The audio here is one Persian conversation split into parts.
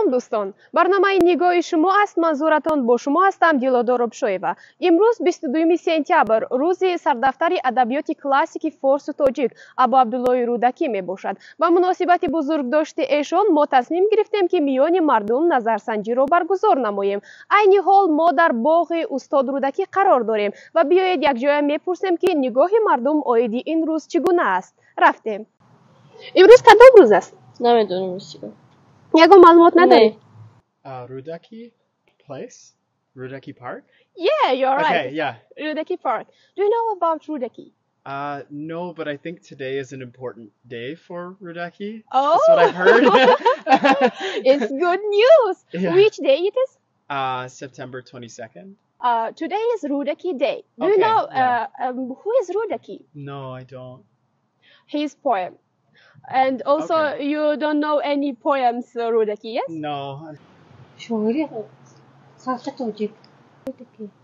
سلام دوستان، برنامه نگاه شما است. منظورتان با شما هستم دیلودار ابشویوا. امروز 22 سپتامبر روز سردفتر ادبیات کلاسیک فارس تاجیک ابو عبدالله رودکی می باشد. با مناسبت بزرگ داشته ایشان ما تصمیم گرفتیم که میان مردم نظرسنجی را برگزار نماییم. عین حال ما در باغ استاد رودکی قرار داریم و بیایید یک جای میپرسیم که نگاه مردم عید این روز چگونه است. رفتیم. امروز کدام روز است؟ نمیدونم چیکار. یگو معلومات نداری؟ Rudaki place? Rudaki Park? Yeah, you're right. Okay, yeah. Rudaki Park. Do you know about Rudaki? No, but I think today is an important day for Rudaki. Oh! That's what I've heard. It's good news. Yeah. Which day it is? September 22nd. Today is Rudaki Day. Do you Okay, know yeah. who is Rudaki? No, I don't. His poem. And also, Okay. you don't know any poems, Rudaki, yes? No. شاعری خاص تاجیک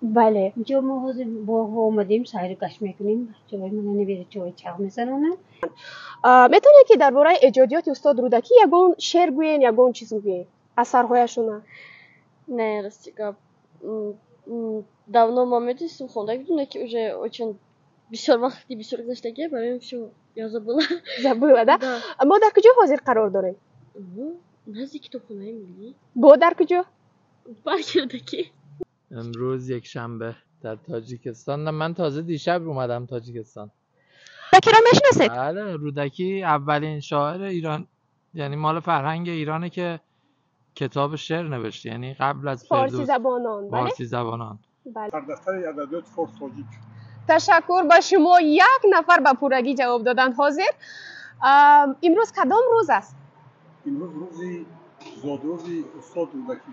بله. اینجا ما حاضر با اومدیم سیر کش میکنیم جای من نمیره جای چاق میزنونن میتونی که درباره ایجادیات استاد رودکی یگون شعر گوین یگون چیز گوین اثرهایشون؟ Не, Растика. Давно мамете съм ходила, но уже очень бисер нещаге, برای всё я забыла. забыла, да? Да. ما در کجا حاضر قرار داریم؟ نزدیک کتابخانه ملی. با در کجا؟ پارک رودکی. امروز یک شنبه در تاجیکستان. من تازه دیشب اومدم تاجیکستان. رودکی را میشناسید؟ بله، رودکی اولین شاعر ایران، یعنی مال فرهنگ ایرانه که کتاب شعر نوشته، یعنی قبل از فارسی زبانان. بله. فارسی زبانان. بله. سردفتر ادبیات فارس تاجیک. تشکر به شما. یک نفر به پورگی جواب دادن حاضر. امروز کدام روز است؟ امروز روزی زادروزی استاد رودکی.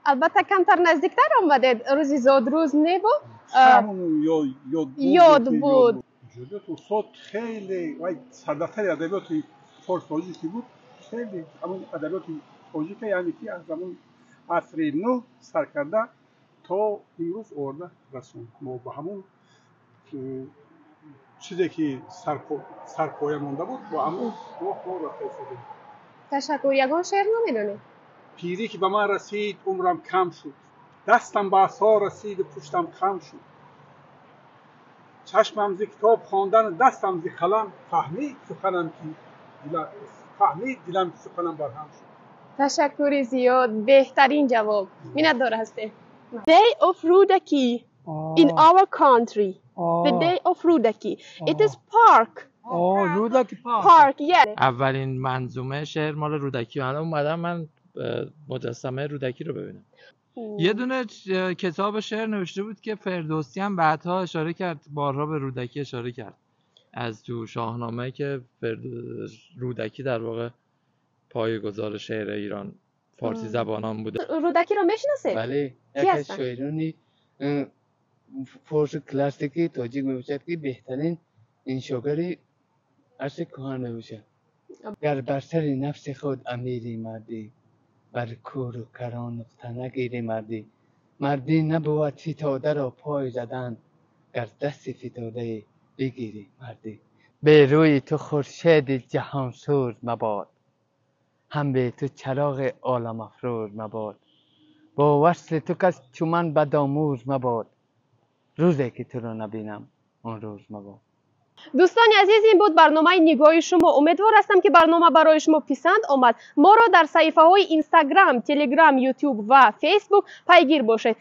البته کمتر نزدیکتر آمدید. روزی زادروز نبود؟ همون یاد بود. ایجادیات استاد خیلی وای سردفتر ادبیات فارس تاجیکی بود. خیلی همون ادبیات تاجیک یعنی که از زمان عصر نو سر کرده تا امروز آورده رسون. ما با همون چیزی که سرپایه مانده بود با همون ما رفته شدیم. تشکر. یگان شعر نمیدونی؟ پیری که به من رسید عمرم کم شد، دستم به عصا رسید و پشتم خم شد، چشمم ز کتاب خواندن دستم ز قلم، فهمید دلم سخنم برهم شد. تشکر زیاد. بهترین جواب. میندار هسته. Day of Rudaki in our country. The day of Rudaki. It is park. رودکی Park, yeah. اولین منظومه شعر مال رودکی. الان اومدم من مجسمه رودکی رو ببینم. یه دونه کتاب شعر نوشته بود که فردوسی هم بعدها اشاره کرد، بارها به رودکی اشاره کرد از تو شاهنامه که رودکی در واقع پایه‌گذار شعر ایران فارسی زبانان بوده. رودکی رو میشناسید؟ بله، کی یک از هستن؟ شاعرانی فارسی کلاسیکی تاجیک میباشد که بهترین انشاگری عصر کهن میباشد. گر بر سر نفس خود امیری مردی، بر کور و کران نقطه نگیری مردی، مردی نبود فتاده را پای زدن، گر دست فتاده بگیری مردی. به روی تو خورشید جهان سوز مباد، هم به تو چراغ عالم افروز مباد، با وصل تو کس چو من بدآموز مباد، روزی که تو را نبینم آن روز مباد. دوستان عزیز، این بود برنامه نگاه شما. امیدوار هستم که برنامه برای شما پسند آمد. ما را در صفحه های اینستاگرام، تلگرام، یوتیوب و فیسبوک پیگیر باشید.